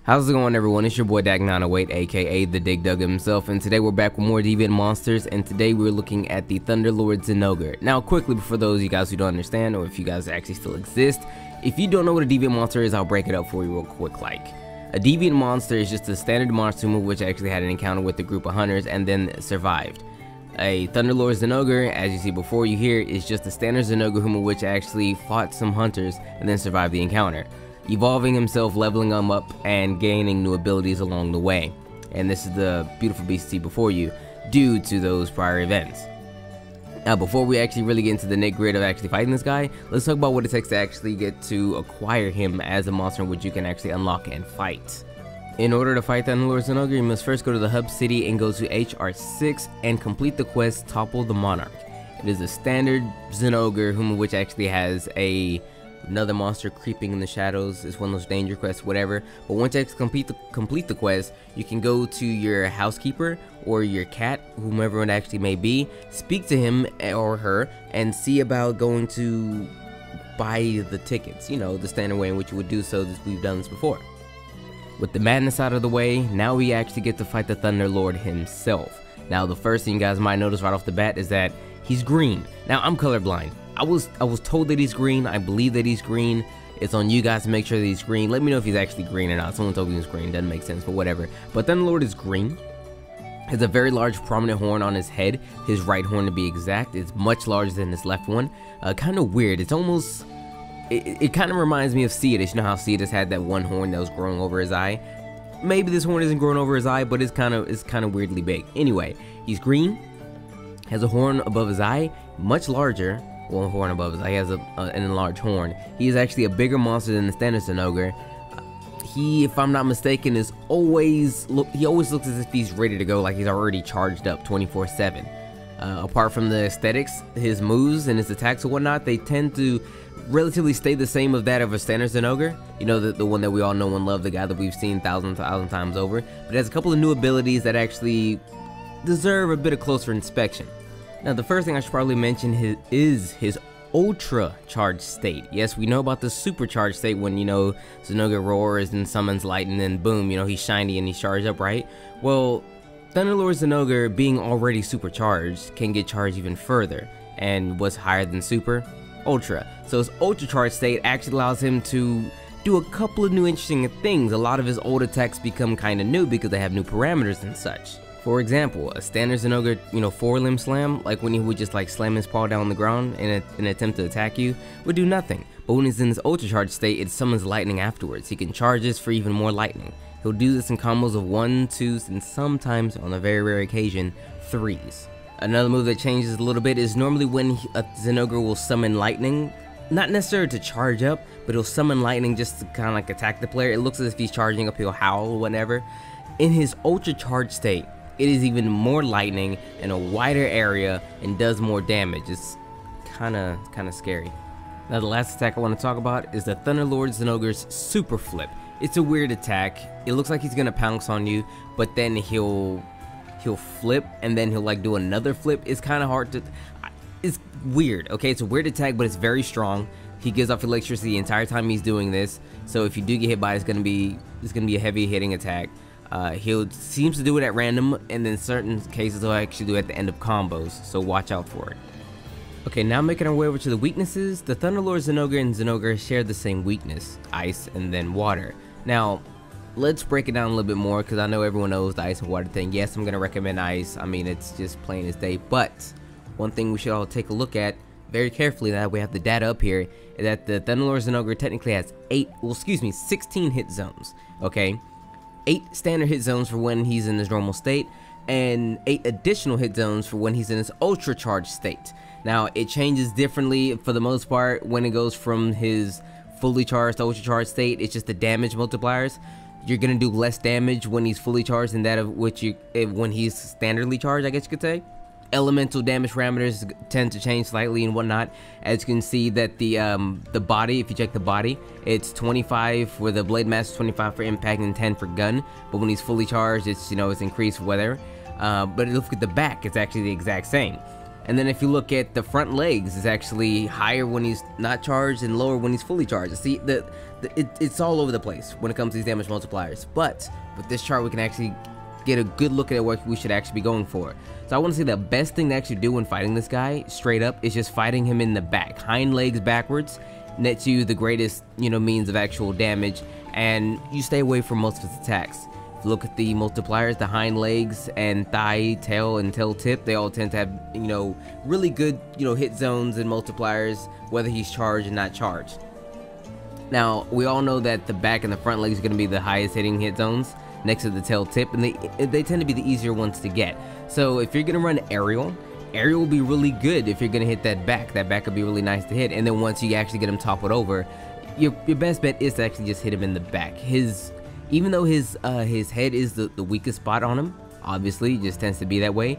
How's it going, everyone? It's your boy Dak908, aka the Dig Dug himself, and today we're back with more Deviant monsters, and today we're looking at the Thunderlord Zinogre. Now, quickly, before those of you guys who don't understand, or if you guys actually still exist, if you don't know what a Deviant monster is, I'll break it up for you real quick. A Deviant monster is just a standard monster move which actually had an encounter with a group of hunters and then survived. A Thunderlord Zinogre, as you see before you here, is just a standard Zinogre whom which actually fought some hunters and then survived the encounter, evolving himself, leveling him up, and gaining new abilities along the way. And this is the beautiful beast you see before you, due to those prior events. Now, before we actually really get into the nitty-gritty of actually fighting this guy, let's talk about what it takes to actually get to acquire him as a monster which you can actually unlock and fight. In order to fight Thunderlord Zinogre, you must first go to the hub city and go to HR6 and complete the quest Topple the Monarch. It is a standard Zinogre whom which actually has another monster creeping in the shadows. It's one of those danger quests, whatever. But once you complete the quest, you can go to your housekeeper or your cat, whomever it actually may be, speak to him or her, and see about going to buy the tickets. You know, the standard way in which you would do so. We've done this before. With the madness out of the way, now we actually get to fight the Thunderlord himself. Now, the first thing you guys might notice right off the bat is that he's green. Now, I'm colorblind. I was told that he's green. I believe that he's green. It's on you guys to make sure that he's green. Let me know if he's actually green or not. Someone told me he was green. Doesn't make sense, but whatever. But Thunderlord is green. Has a very large prominent horn on his head. His right horn, to be exact. It's much larger than his left one. Kind of weird. It's almost... It kind of reminds me of Cetus. You know how Cetus had that one horn that was growing over his eye? Maybe this horn isn't growing over his eye, but it's kind of weirdly big. Anyway, he's green. Has a horn above his eye. Much larger. One horn above his eye. He has an enlarged horn. He is actually a bigger monster than the standard Zinogre. He, if I'm not mistaken, he always looks as if he's ready to go, like he's already charged up 24/7. Apart from the aesthetics, his moves and his attacks and whatnot, they tend to relatively stay the same of that of a standard Zinogre. You know, the one that we all know and love, the guy that we've seen thousand times over. But it has a couple of new abilities that actually deserve a bit of closer inspection. Now, the first thing I should probably mention is his ultra charged state. Yes, we know about the supercharged state when, you know, Zinogre roars and summons lightning and boom, you know, he's shiny and he's charged up, right? Well, Thunderlord Zinogre, being already supercharged, can get charged even further. And what's higher than super? Ultra. So his ultra charged state actually allows him to do a couple of new interesting things. A lot of his old attacks become kind of new because they have new parameters and such. For example, a standard Zinogre, you know, four-limb slam, like when he would just like slam his paw down on the ground in an attempt to attack you, would do nothing. But when he's in his ultra charged state, it summons lightning afterwards. He can charge this for even more lightning. He'll do this in combos of 1s, 2s, and sometimes, on a very rare occasion, 3s. Another move that changes a little bit is normally when a Zinogre will summon lightning, not necessarily to charge up, but he'll summon lightning just to kind of like attack the player. It looks as if he's charging up, he'll howl or whatever. In his ultra charged state, it is even more lightning in a wider area and does more damage. It's kind of scary. Now, the last attack I want to talk about is the Thunderlord Zinogre's Super Flip. It's a weird attack. It looks like he's gonna pounce on you, but then he'll flip and then he'll like do another flip. It's kind of hard to... It's weird, okay? It's a weird attack, but it's very strong. He gives off electricity the entire time he's doing this, so if you do get hit by it, it's gonna be a heavy hitting attack. He seems to do it at random, and in certain cases he'll actually do it at the end of combos, so watch out for it. Okay, now making our way over to the weaknesses. The Thunderlord Zinogre and Zinogre share the same weakness, ice and then water. Now, let's break it down a little bit more, because I know everyone knows the ice and water thing. Yes, I'm going to recommend ice. I mean, it's just plain as day, but one thing we should all take a look at very carefully, now that we have the data up here, is that the Thunderlord Zinogre technically has 16 hit zones, okay? 8 standard hit zones for when he's in his normal state, and 8 additional hit zones for when he's in his ultra charged state. Now, it changes differently for the most part when it goes from his fully charged to ultra charged state. It's just the damage multipliers. You're gonna do less damage when he's fully charged than that of when he's standardly charged, I guess you could say. Elemental damage parameters tend to change slightly and whatnot. As you can see that the body, if you check the body, it's 25 for the blade mass, 25 for impact, and 10 for gun. But when he's fully charged, it's, you know, it's increased for whatever. But look at the back, it's actually the exact same. And then if you look at the front legs, it's actually higher when he's not charged and lower when he's fully charged. See, it's all over the place when it comes to these damage multipliers. But with this chart, we can actually get a good look at what we should actually be going for. So I want to say the best thing to actually do when fighting this guy, straight up, is just fighting him in the back. Hind legs backwards nets you the greatest, means of actual damage, and you stay away from most of his attacks. Look at the multipliers, the hind legs and thigh, tail, and tail tip. They all tend to have, really good, hit zones and multipliers, whether he's charged or not charged. Now, we all know that the back and the front legs are going to be the highest hitting hit zones next to the tail tip, and they tend to be the easier ones to get. So if you're going to run aerial will be really good if you're going to hit that back. That back will be really nice to hit, and then once you actually get him toppled over, your best bet is to actually just hit him in the back. Even though his head is the weakest spot on him, obviously, it just tends to be that way,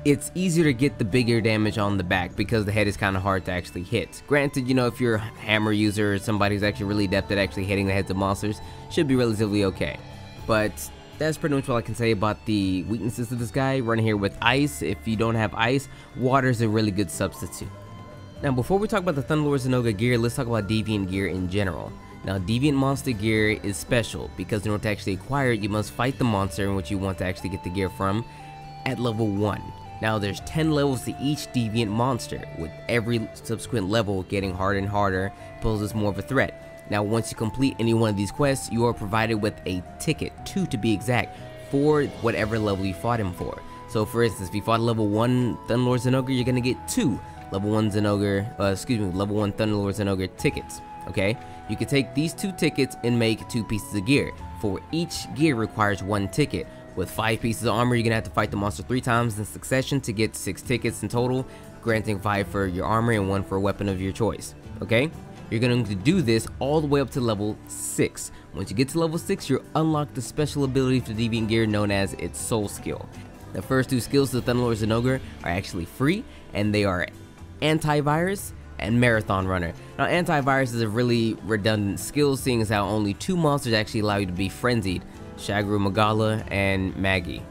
it's easier to get the bigger damage on the back because the head is kind of hard to actually hit. Granted, if you're a hammer user or somebody who's actually really adept at actually hitting the heads of monsters, should be relatively okay. But that's pretty much all I can say about the weaknesses of this guy. Running here with ice. If you don't have ice, water is a really good substitute. Now, before we talk about the Thunderlord Zinogre gear, let's talk about Deviant Gear in general. Now, Deviant Monster Gear is special because in order to actually acquire it, you must fight the monster in which you want to actually get the gear from at level 1. Now, there's 10 levels to each Deviant monster, with every subsequent level getting harder and harder, poses more of a threat. Now, once you complete any one of these quests, you are provided with a ticket, 2 to be exact, for whatever level you fought him for. So, for instance, if you fought level 1 Thunderlord Zinogre, you're going to get 2 level 1 Thunderlord Zinogre tickets. Okay, you can take these 2 tickets and make 2 pieces of gear. For each gear requires 1 ticket. With 5 pieces of armor, you're gonna have to fight the monster 3 times in succession to get 6 tickets in total, granting 5 for your armor and 1 for a weapon of your choice. Okay, you're going to do this all the way up to level 6. Once you get to level 6, you unlock the special ability for Deviant Gear known as its soul skill. The first 2 skills of the Thunderlord Zinogre are actually free, and they are antivirus and marathon runner. Now, antivirus is a really redundant skill, seeing as how only 2 monsters actually allow you to be frenzied: Shagru Magala and Maggie,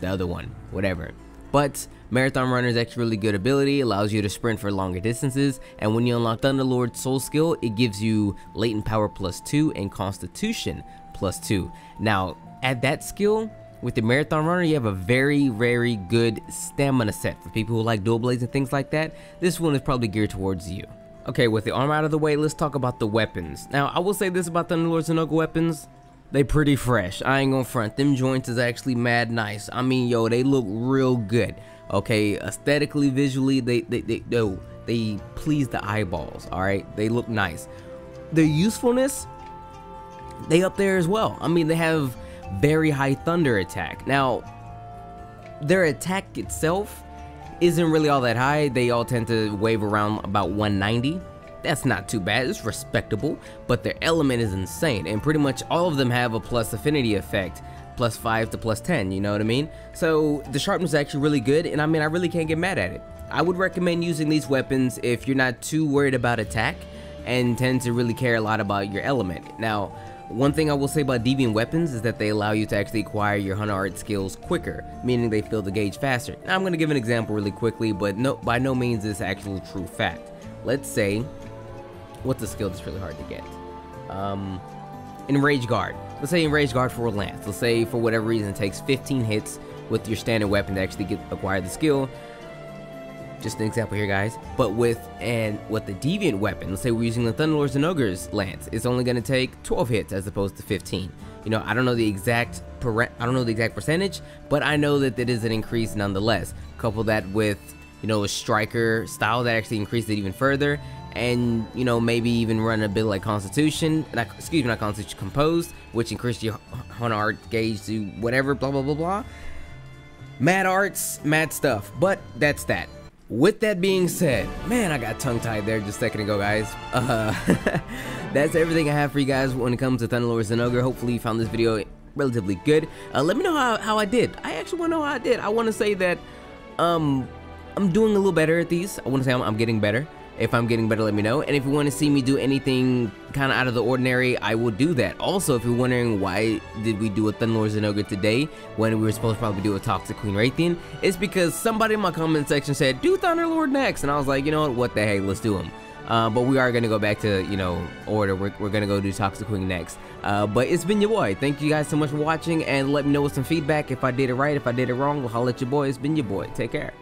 the other one, whatever. But marathon runner is actually a really good ability, allows you to sprint for longer distances, and when you unlock Thunderlord soul skill, it gives you latent power +2 and constitution +2. Now, at that skill, with the marathon runner, you have a very, very good stamina set. For people who like dual blades and things like that, this one is probably geared towards you. Okay, with the armor out of the way, let's talk about the weapons. Now, I will say this about Thunderlord Zinogre weapons: they pretty fresh. I ain't gonna front. Them joints is actually mad nice. I mean, yo, they look real good. Okay, aesthetically, visually, they please the eyeballs. All right, they look nice. Their usefulness, they up there as well. I mean, they have very high thunder attack. Now, their attack itself isn't really all that high. They all tend to wave around about 190. That's not too bad, it's respectable, but their element is insane, and pretty much all of them have a plus affinity effect, +5 to +10, you know what I mean? So the sharpness is actually really good, and I mean, I really can't get mad at it. I would recommend using these weapons if you're not too worried about attack and tend to really care a lot about your element. Now, one thing I will say about Deviant weapons is that they allow you to actually acquire your hunter art skills quicker, meaning they fill the gauge faster. Now, I'm going to give an example really quickly, but by no means is this actually true fact. Let's say, what's a skill that's really hard to get? Enrage Guard. Let's say Enrage Guard for a lance. Let's say for whatever reason it takes 15 hits with your standard weapon to actually acquire the skill. Just an example here, guys. But with the Deviant weapon, let's say we're using the Thunderlord Zinogre's lance, it's only going to take 12 hits as opposed to 15. You know, I don't know the exact percentage, but I know that it is an increase nonetheless. Couple that with, you know, a striker style that actually increased it even further, and, you know, maybe even run a bit like Constitution, not Constitution, Composed, which increased your hunter art gauge to whatever, blah blah blah blah. Mad arts, mad stuff, but that's that. With that being said, man, I got tongue-tied there just a second ago, guys. That's everything I have for you guys when it comes to Thunderlord Zinogre. Hopefully you found this video relatively good. Let me know how I did. I actually want to know how I did. I want to say that I'm doing a little better at these. I want to say I'm getting better. If I'm getting better, let me know. And if you want to see me do anything kind of out of the ordinary, I will do that. Also, if you're wondering why did we do a Thunderlord Zinogre today when we were supposed to probably do a Toxic Queen Raytheon, it's because somebody in my comment section said, do Thunderlord next. And I was like, you know what the heck, let's do them. But we are going to go back to, you know, order. We're going to go do Toxic Queen next. But it's been your boy. Thank you guys so much for watching, and let me know with some feedback if I did it right, if I did it wrong. We'll holla at your boy. It's been your boy. Take care.